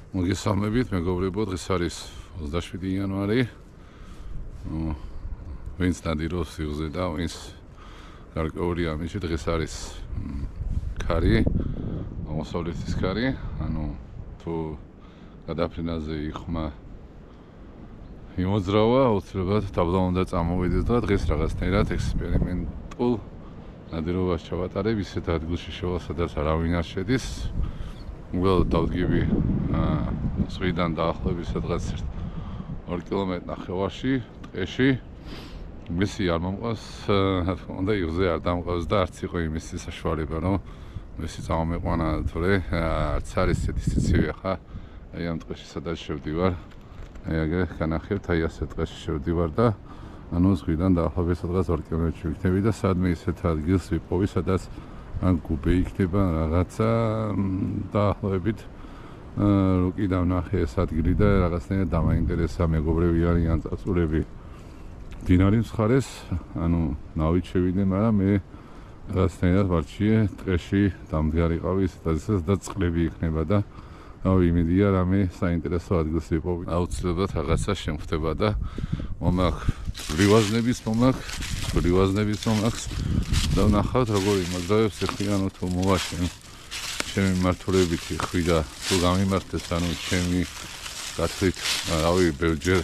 მოგესალმებით, მეგობრებო, დღეს არის 27 იანვარი. ვინც ნადირობს სიუზე და ვინც გარკვეული ამიში დღეს არის ქარი, აღმოსავლეთის ქარი, ანუ თუ გადაფრენაზე იხმა იმოძრავა, აუცილებლად ტაბლა უნდა წამოვიდეს და დღეს რაღაცნაირად ექსპერიმენტულ ნადირობას ჩავატარებ ისეთ ადგილში შევალ, სადაც არავინ არ შედის. უბრალოდ დავდგები ზღვიდან დაახლოებით სადღაც 2 კილომეტრი ნახევარში, ტყეში. მესი არ მომყავს, რა თქმა უნდა, იღზე არ დამყავს და არც იყო იმის საშუალება, რომ მესი წამომეყვანა, თორე არც არის ესეთი სიცივე ხა. აი ამ ტყეში სადაც შევდივარ, აი აგერ განახებთ, აი ასე ტყეში შევდივარ და ანუ ზღვიდან დაახლოებით სადღაც 2 კილომეტრში ვიქნები და სადმე ისეთ ადგილს ვიპოვი, სადაც ან გუბე იქნება რაღაცა დაახლოებით რუკი დავნახე ეს ადგილი და რაღაცნაირად დამაინტერესა მეგობრები არიან წაწურები დინარის მხარეს, ანუ ნავით შევიდე, მაგრამ მე რაღაცნაირად ვარჩიე ტყეში დამდგარიყავი ისედაც და წყლები იქნება და იმედია რამე საინტერესო ადგილს ვიპოვი. აუცილებლად რაღაცა შემხვდება და რივაზნების მომაქვს და ვნახავთ როგორ იმოძრავებს ეხლიანო თუ მოვაშენ ჩემი მმართველობითი ხვიდა თუ გამიმართეს, ანუ ჩემი გათვლით რავი ბევრჯერ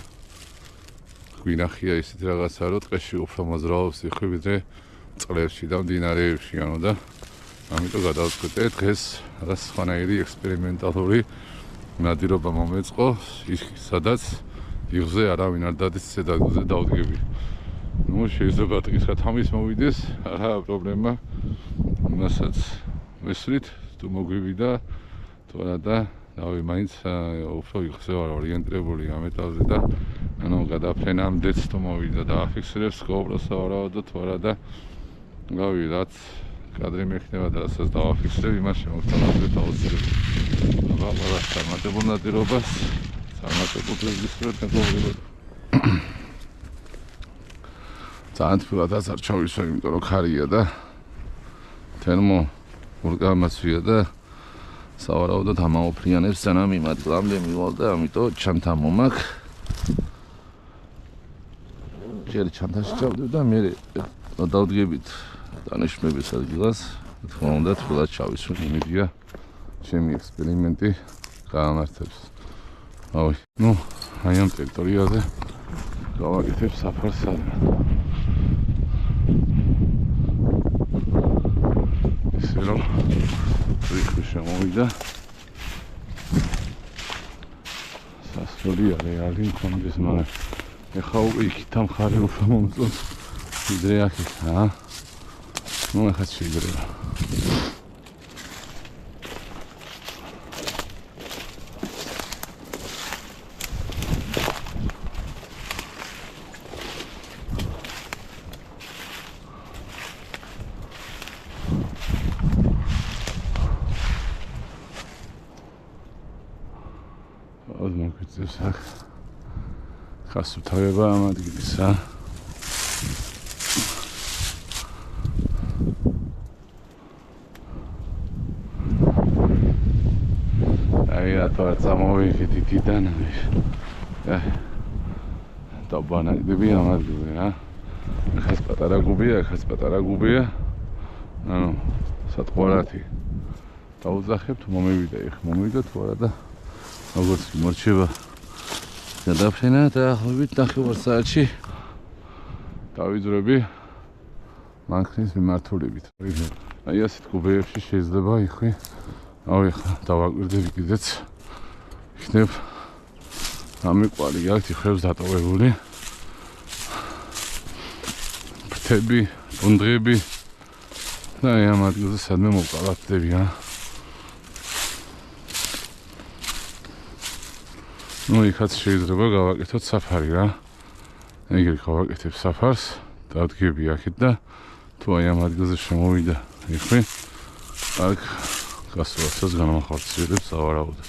გვინახია ისეთ რაღაცა, რომ ტყეში უფრო მოძრაობს იხვი ვიდრე წყლებში და მდინარეებში, ანუ და ამიტომ გადავწყვიტე დღეს რაღაც სხვანაირი ექსპერიმენტალური ნადირობა მომეწყო, სადაც იღზე არავინ არ დადის, ისეთ ადგილზე დავდგები. Ну, შეიძლება ტყისგან ამის მოვიდეს, არა პრობლემა. მასაც ვესვრით, თუ მოგვივიდა, თუ არა და რავი, მაინც უფრო იღზე ვარ ორიენტირებული ამ ეტაპზე და ანუ გადაფრენამდეც თუ მოვიდა და აფიქსირებს კობრას ავრავა თუ არა და რავი, რაც კადრი მექნება და რასაც დავაფიქსირებ, იმას შემოგთავაზებთ აუცილებლად. აბა, წარმატებულ ნადირობას, წარმატებულ რეგისტრად მეგობრებო. ძალიან თბილადაც არ ჩავისვა, იმიტომ რომ ქარია და თერმო ურგამაცვია და სავარაუდოდ ამაოფრიანებს სანამ იმ ადგილამდე მივალ და ამიტომ ჩანთა მომაქ. ჯერ ჩანთაში ჩავდივ და მე დავდგებით დანიშნების ადგილას, რა თქმა უნდა, თბილად ჩავისვენ, იმედია ჩემი ექსპერიმენტი გაამართებს. რავი, აი ამ ტერიტორიაზე გავაკეთებ საფარს სადმე. ისე რომ რიხი შემოვიდა. სასწორია რეალი მქონდეს, მაგრამ ეხლა უკვე იქით ამხარი უფრო მომწონს ვიდრე აქეთ, ახაც შეიძლება. მოგვიწევს აქ ხასუთავება ამ ადგილისა. აი რატო არ წამოვიდით იქიდან? დაბანაკდები ამ ადგილზე რა. ახაც პატარა გუბია, ანუ სატყუარათი დაუძახებთ, მომივიდა თუ არა და როგორც მორჩება გადაფრენა დაახლოებით 9 საათში დავიძრები მანქანის მიმართულებით. აი ასეთ გუბეებში შეიძლება იხვი, რავი, ხა დავაკვირდები კიდეც იქნებ ამი კვალი აქვს იხვებს დატოვებული ფრთები, ბუნდრები და აი ამ ადგილზე სადმე მოვყავდები რა. იქაც შეიძლება გავაკეთოთ საფარი რა. ეგრე გავაკეთებ საფარს, დავდგები აქეთ და თუ აი ამ ადგილზე შემოვიდა იხვი, აქ გასვლასაც განამახორციელებს სავარაუდოდ.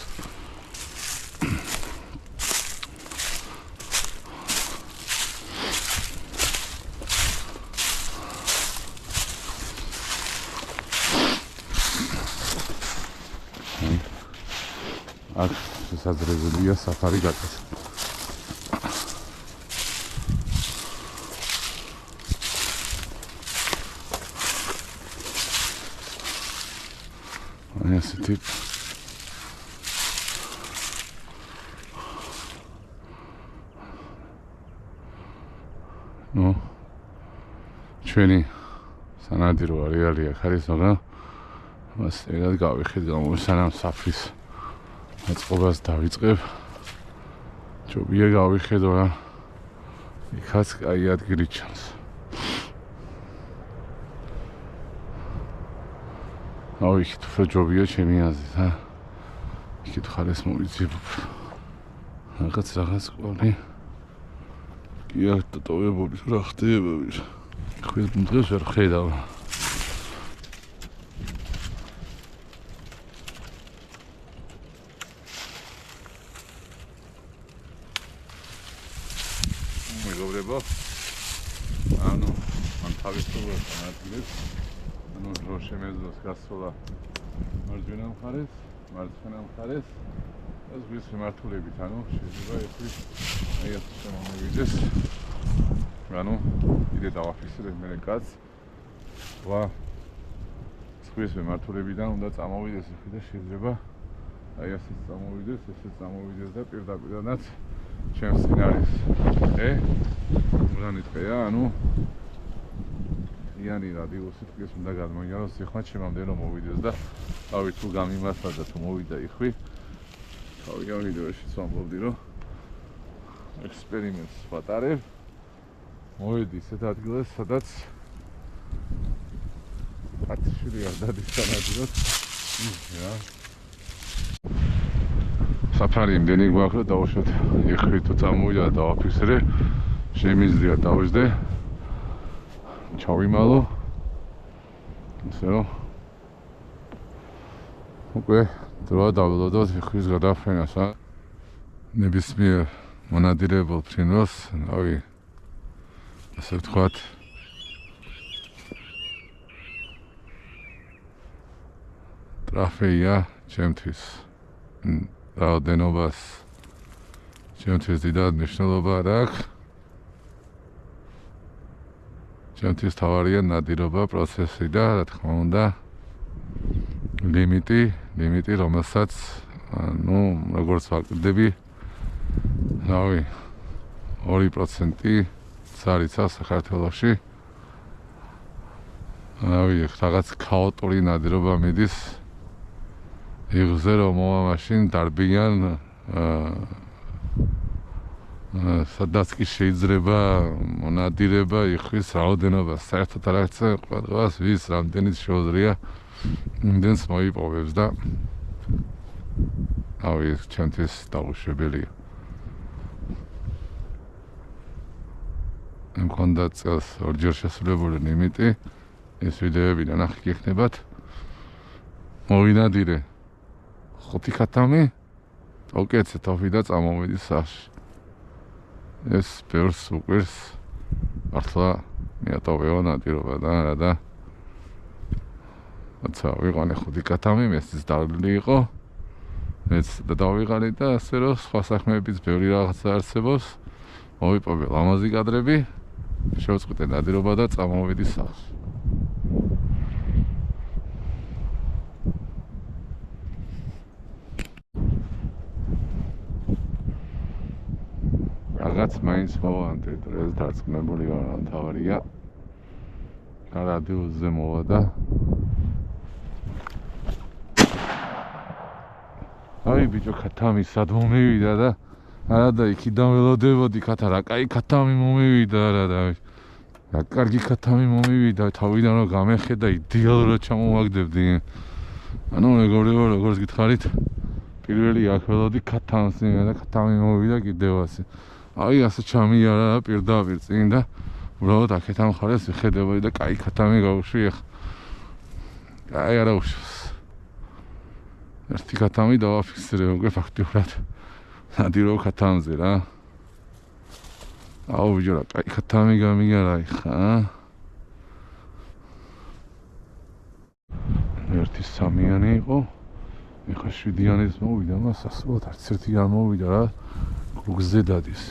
აქ შესაძლებელია საფარი გაკეთდეს. ასეთი ჩვენი სანადირო არეალი აქ არის, მაგრამ მას ერთად გავიხეთ გამოსანამ საფრის აწყობას დავიწყებ. ჯობია გავიხედო რა იქაც კაი ადგილი ჩანს. ავიქით უფრო ჯობია ჩემი აზრით, იქით ხარეს მოვიძიებ უფრო რაღაც ყვავი კი აქ დატოვებული რა ხდება ხვილ დღეს ვერ ხედავ. მეგობრებო, ანუ მან თავისუფლად განადგილებს, ანუ რო შემეძლოს გასვლა მარჯვენა მხარეს, მარცხენა მხარეს და ზღვის მიმართულებით, ანუ შეიძლება ეს აი ასე შემოვიდეს. ანუ კიდე დავაფიქსირებ მე კაც. ვა ზღვის მიმართულებიდან უნდა წამოვიდეს ხი და შეიძლება აი ასე წამოვიდეს, ესე წამოვიდეს და პირდაპირადაც ჩემს სცენარის. მურანიტყია, ანუ იანი რადიუსი თქოს უნდა გადმოიაროს, ეხლა ჩემამდე რომ მოვიდეს და თავი თუ გამიმართლა და თუ მოვიდა იხვი. თავი ამ ვიდეოში ვამბობდი რომ ექსპერიმენტს ვატარებ. მოვედი ისეთ ადგილას, სადაც კაცშვილი არ დადის სანადიროდ. რა საფარი იმდენი გვაქვს რომ დავუშვათ იხვი თუ წამოვიდა და დავაფიქსირე. შემიძლია დავიძდე. ჩავიმალო. ისე რომ უკვე დროა დავველოდოთ ხვის გადაფრენას. ნებისმიერ მონადირებელ ფრინველს, რავი, ასე ვთქვათ, ტრაფეია ჩემთვის. რაოდენობას ჩემთვის დიდად მნიშვნელობა არ აქვს. ჩემთვის თავარია ნადირობა, პროცესი და რა თქმა უნდა ლიმიტი, რომელსაც ну, როგორც ვაკეთები, რავი, 2% царица საქართველოში. რავი, რაღაც ქაოტური ნადირობა მიდის. იღზე რომ მოვა მაშინ დარბიან სადაც კი შეიძლება მონადირება იხვის რაოდენობა საერთოდ არ აქვს ყველას ვის რამდენიც შეუძლია იმდენს მოიპოვებს და რავი, ჩემთვის დაუშვებელია. მქონდა წელს ორჯერ შესრულებული ლიმიტი, ეს ვიდეოებიდან ახ გიხდებათ. მოვინადირე 5 ქათამი, ოკეცე თავი და წამოვიდი სახლში. ეს ბევრს უყვირს მართლა მიატოვეო ნადირობა და რა და აცა ვიყანე 5 ქათამი, მეც დავლი იყო. მეც დავიღალე და ასე რომ სხვა საქმეებიც ბევრი რაღაცა არსებობს. მოვიპოვე ლამაზი კადრები, შევწყვიტე ნადირობა და წამოვიდი სახლში. რაღაც მაინც მოვანდი დღეს დარწმუნებული ვარ რომ თავარია. რადიუსზე მოვა და აი ბიჭო ქათამი სად მომივიდა და არა და იქიდან ველოდებოდი ქათა რა კაი ქათამი მომივიდა რა და რა კარგი ქათამი მომივიდა თავიდან რომ გამეხედა იდეალურად ჩამოვაგდებდი. ანუ მეგობრებო, როგორც გითხარით, პირველი აქ ველოდი ქათამს და ქათამი მომივიდა კიდევ ასე. აი ასე ჩამიარა პირდაპირ წინ და უბრალოდ აქეთ ამ ხარეს ვიხედებოდი და კაი ქათამი გავუშვი ახ. კაი არა უშვს. ერთი ქათამი დავაფიქსირე უკვე ფაქტიურად ნადირო ქათამზე რა. აუ ბიჭო რა კაი ქათამი გამიგარა ხა. ერთი სამიანი იყო, ეხლა 7-იანიც მოვიდა, მას ასულად არც ერთი არ მოვიდა რა. გუგზე დადის.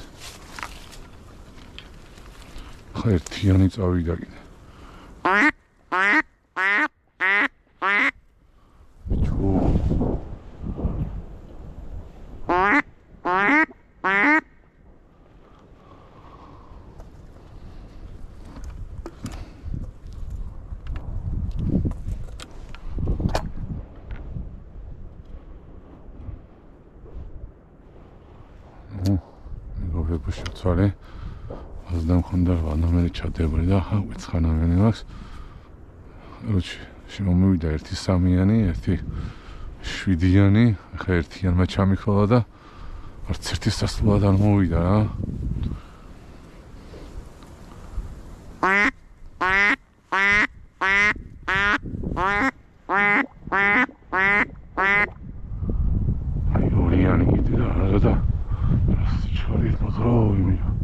ხა ერთიანი წავიდა კიდე. შევცვალე 25 ნომერი ჩადებული და ახლა 9 ნომერი მაქვს. როჩი შემომივიდა ერთი 3-იანი, ერთი 7-იანი, ახლა ერთიანმა ჩამიქროლა და არც ერთი სასწულად არ მოვიდა რა. აი ორიანი კიდე და არა და Чорит подробно.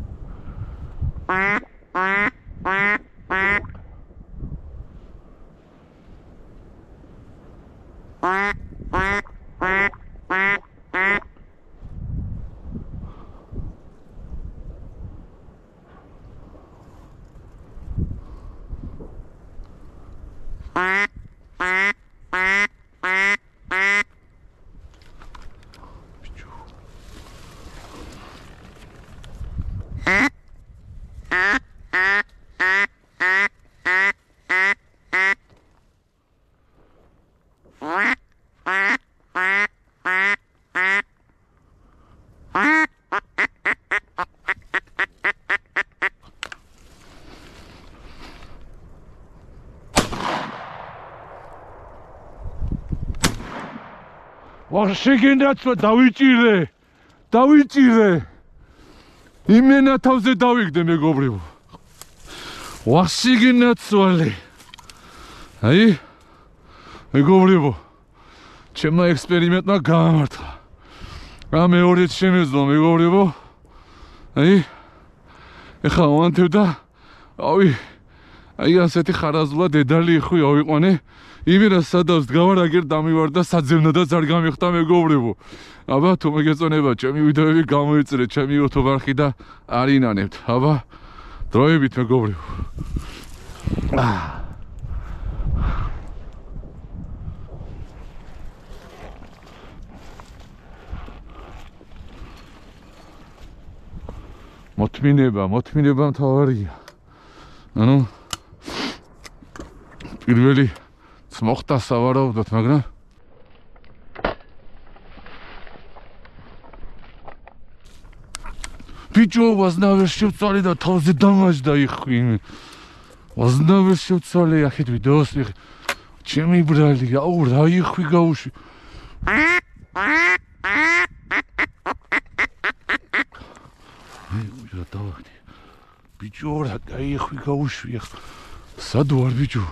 Შეგენდაცვა დავიჭირე იმენა თავზე დავიგდე მეგობრებო ვაშეგენაცვალე აი მეგობრებო ჩემმა ექსპერიმენტმა გაამართლა რა მეორეც შემეძლო მეგობრებო აი ეხლა ვანთებ და აი ასეთი ხარაზულა დედალი იხვი ავიყვანე იმერა სადავს დგავარ დამივარდა საძებნადაც არ გამიხდა მეგობრებო. აბა თუ მოგეწონება ჩემი ვიდეოები გამოიწერეთ ჩემი YouTube არხი და არინანებთ. აბა დროებით მეგობრებო. მოთმინება მთავარია. ანუ პირველი მოხდა სავარაუდოდ, მაგრამ ბიჭო ვაზნავერ შევცვალე და თავზე დამაჯდა იხვი. ვაზნავერ შევცვალე ახეთ ვიდეოს მიხ ჩემი ბრალი აუ რა იხვი გაუში. რა დავახდი. ბიჭო რა გაიხვი გაუშვი ახ. სად ვარ ბიჭო?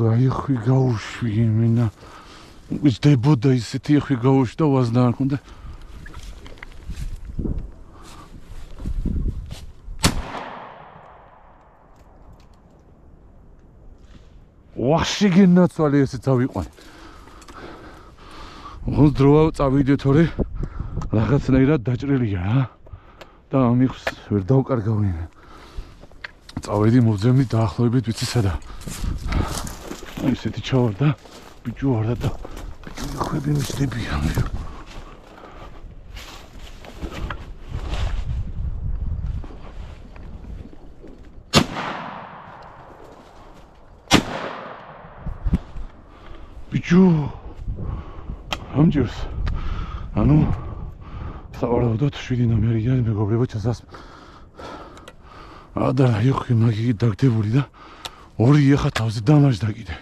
რა იხვი გაუშვი იმენა ვიძდებოდა ისეთი იხვი გაუშვი და ვაზნა არ ქონდა ვაშეგენაცვალე ესე წავიყვანე ოღონდ დროა წავიდე თორე რაღაცნაირად დაჭრილია რა და ამიხს ვერ დავკარგავენ წავედი მოვძემდი დაახლოებით ვიცი სადა ისეთი ჩავარდა ბიჭო არა და ხვები მისდებიან ბიჭო ამჯერს ანუ სავარაუდოდ 7 ნომერია მეგობრებო ჩასას და იხვი მაგი დაგდებული და ორი ეხა თავზე დამაჯდა კიდე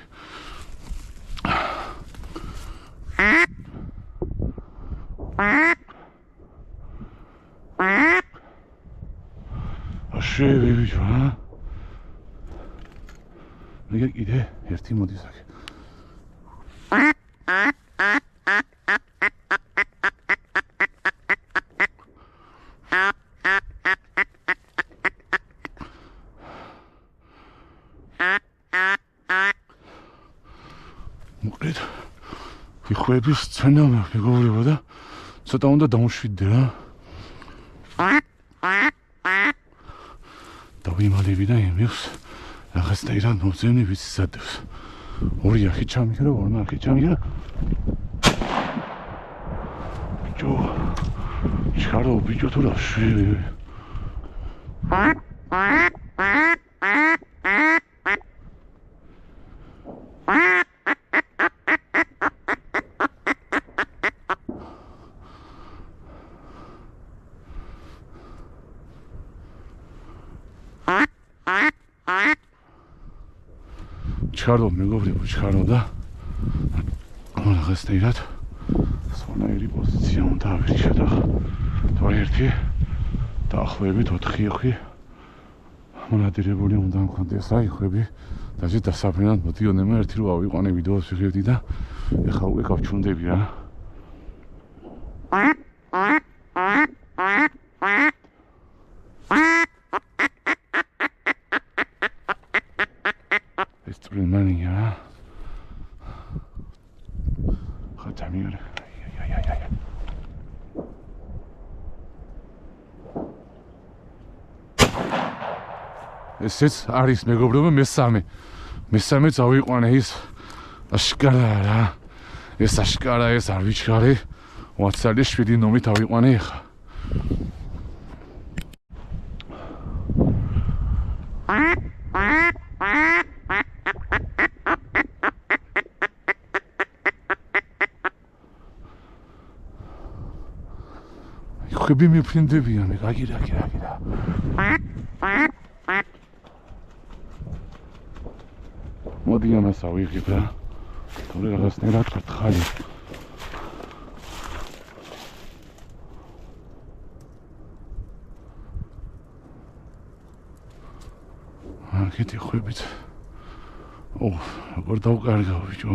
აშევი ბიჭო მე კიდე ერთი მოდის აქ მოკლედ ვიხვების სცენა მეგობრებო და ცოტა უნდა დამშვიდდე რა. დავიმალები და იმის რაღაცნაირად მოძებნი ვიცი სადევს. ორი ახი ჩამიგრა, ორმა ახი ჩამიგრა. ბიჭო, ჩქარო ბიჭო თუ რა შვილი. ჩქარო მეგობრებო, ჩქარო და რაღაცნაირად სხვანაირი პოზიცია უნდა ავირჩიო და თორე დაახლოებით 4 ხვი მონადირებული უნდა მქონდეს რა იხვები დაჟე დასაფრენად მოდიონემა ერთი რო ავიყვანე ვიდეოს ვიღებდი და ეხლა უკვე გავჩუნდები რა. ეს პრიმანია ხათამიორე ესეც არის მეგობრებო მესამე წავიყვანე ის აშკარა რა ეს აშკარა ეს არ ვიჩქარე WhatsApp-ი 7 ნომრით ავიყვანე ხა ხები მიფრინდებია მე გაგირა მოდი ამას ავიღებ რა თორე რაღაცნაირად ხართხალი აქეთი ხვებით როგორ დავკარგავ ბიჭო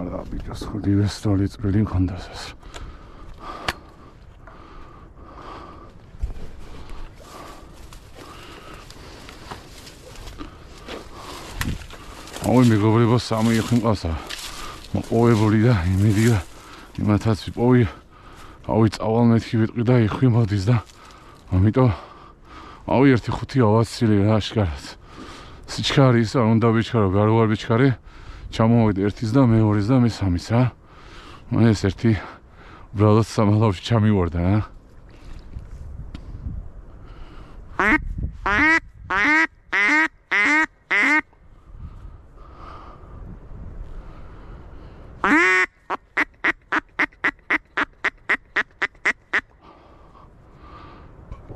არა ბიჭო ხუდი ვესტოლი წვრილი მქონდას ეს ой მეგობრებო სამი იხი მყავსა მოყოვებული და იმედია იმათაც ვიპოვი წავალ მეთქი ვიტყვი და იხვი მოდის და ამიტომ 1.5 ავაცილი რა აშკარად სიჩქარი ის არ უნდა ვიჩქარო გარო არ ვიჩქარე ჩამოვიდე ერთის და მეორის და მესამის რა ეს ერთი უბრალოდ სამალავში ჩამივარდა რა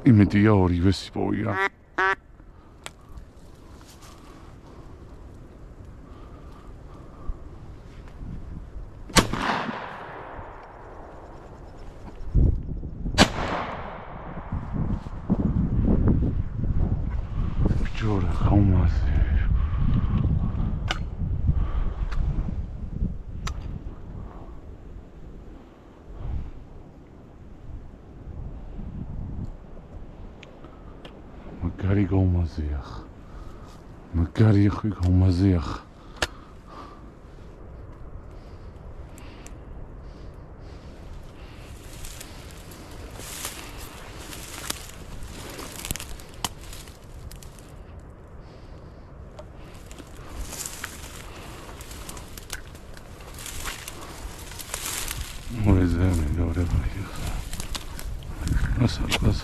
იმედია ორივეს იპოვია ბიჭორა ხომაზე მაგარი გომაზია მაგარი ხი გომაზია მორეზემი გორებაია ასაკას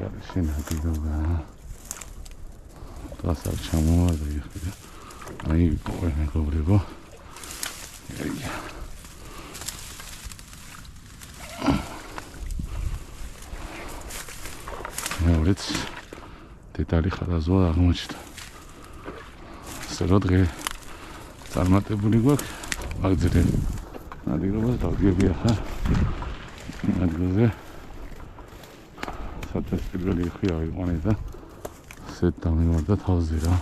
შენადირობა დღეს არ ჩამოვარდა იხლა აი ყოე მეგობრებო მეურიც დეტალი ხარაზოა აღმოჩნდა ასე რომ დღე წარმატებული გვაქვს აგზრდე ნადირობას დავგებია ხა ადგილზე სადაც პირველი ხი ავიყვანე და ასეთ დამივარდა თავზე რა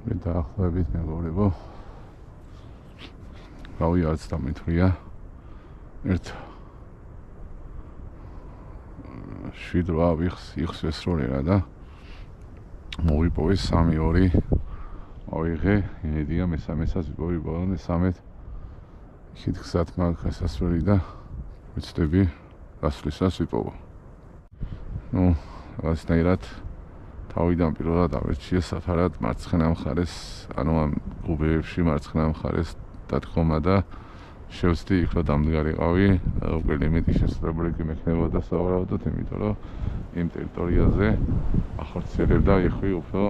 მე დაახლოებით მეგობრებო გავიარეთ და მეთვრია ერთ 7-8 იხსვეს როლი რა და მოვიპოვეს 3-2 ავიღე ინედია მესამესაც ვიპოვე ბოლომდე 13 იქით გზად მაგ გასასვლელი და ვეცდები გასვლისას ვიპოვო ნუ რაღაცნაირად თავიდან პირველად ავერჩიე საფარად მარცხენა მხარეს ანუ ამ გუბეებში მარცხენა მხარეს დათქომა და შევცდი იქ რომ დამდგარიყავი უკვე ლიმიტი შესაძლებელი კი მექნებოდა სავარაუდოდ იმიტომ რომ იმ ტერიტორიაზე ახორციელებდა იხვი უფრო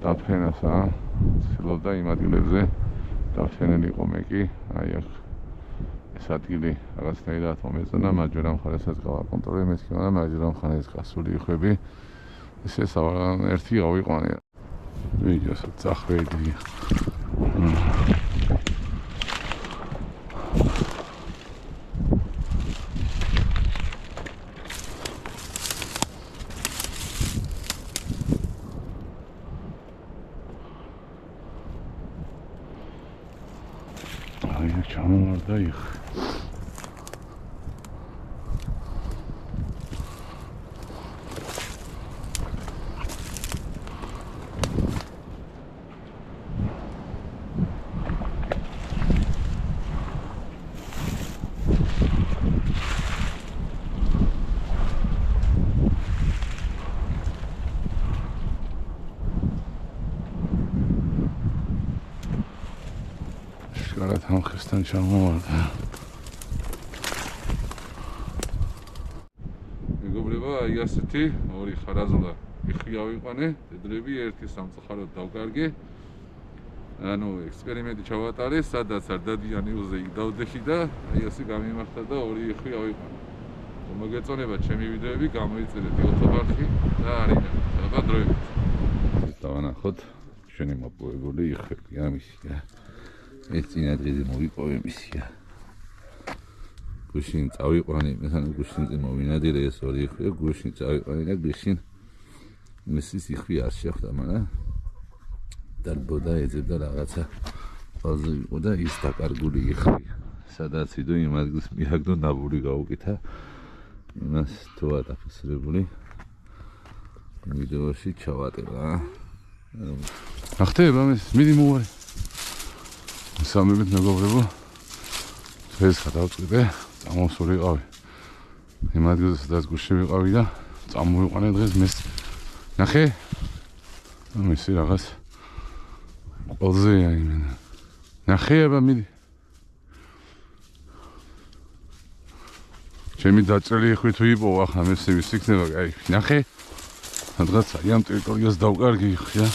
დაფენასა ცდილობდა იმ ადგილებზე დაფენილიყო მე კი აი აქ ეს ადგილი რაღაცნაირად მომეწონა მარჯვენა მხარესაც გავაკონტროლე მეთქი მაგრამ მარჯვენა მხარეს გასული იხვები ესე სავარაუდოდ ერთი ავიყვანე ვიდეოსაც წახვედი ჩამოვარდა იქ შკარად ამხესთან ჩამოვარდა მეგობრებო აი ასეთი ორი ხარაზოლა იხი ავიყვანე დედრები ერთი სამწუხაროდ დავკარგე ანუ ექსპერიმენტი ჩავატარე სადაც არ დადიან იუზე იქ დავდეხი და აი ასე გამიმართა და ორი იხი ავიყვანე მოგეწონება ჩემი ვიდეოები გამოიწერეთ YouTube არხი და არინა და დროებით დავანახოთ ჩვენი მოპოვებული იხები ამისია ეს წინა დღეზე მოვიპოვე მისია გუშინ წავიყვანე მესამე გუშინზე მოვინადირე ეს ორი იხვია გუშინ წავიყვანე და გუშინ მისის იხვი არ შეხვდა მაგრამ დარბოდა ეძებდა რაღაცა ყველაზე იყო და ის დაკარგული იხვი სადაც ვიდო იმ ადგილს მიაგდო ნაბური გაუკითა იმას თუ არ დაფასებული ვიდეოში ჩავატირა ახტება მე მიდი მოვარე სამებით მეგობრებო დღეს გადავწყვიტე წამოსულიყავი იმ ადგილზე სადაც გუშინ ვიყავი და წამოვიყვანე დღეს მეს ნახე ამისი რაღაც ყველზეა იმენა ნახეება მიდი ჩემი დაჭრილი იხვი თუ იპოვა ახლა მესი ვის იქნება აი ნახე რაღაცა ამ ტერიტორიას დავკარგი იხვია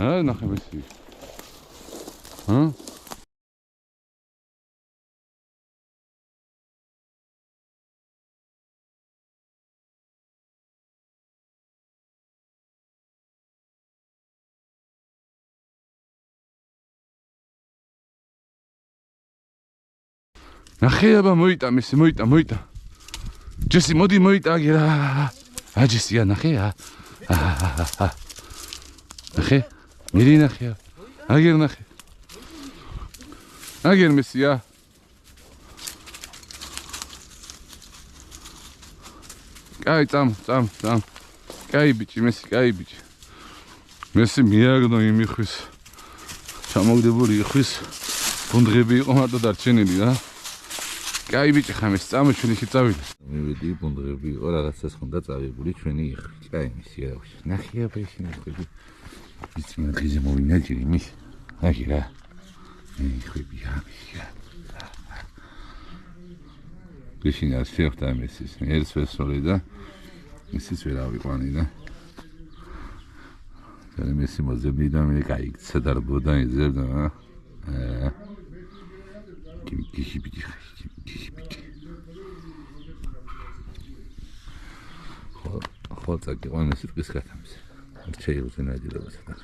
ნახე მესი ნახეება მოიტა მესი მოიტა ჯესი მოდი მოიტა აგერა აჯესია ნახეა ნახე მირი ნახეა აგერ ნახე აგერ მესია კაი წამ კაი ბიჭი მესი კაი ბიჭი მესი მიაგნო იმ იხვის ჩამოგდებული იხვის გუნდღები იყო მარტო დარჩენილი რა კაი ბიჭი ხა მე წამოჩვენი ისე წავიდა. მივედი ბუნდღები იყო რაღაცას ხონდა წავებული ჩვენი იხრი. კაი მისია რა. ნახია ბეშინი ხვები. იცი მე ღიზე მოვინაჯირი მის. აი რა. ხვები ამია. ბეშინი არ შეხვდა მესის. ერთს ვესროლი და ისიც ვერ ავიყვანი და და მესი მოძებნი და მე კაი ცდარბოდა იზერდა კიბიკი ხო წაკი ყანეს რკის კათამს არ შეიძლება ნაჯილებას და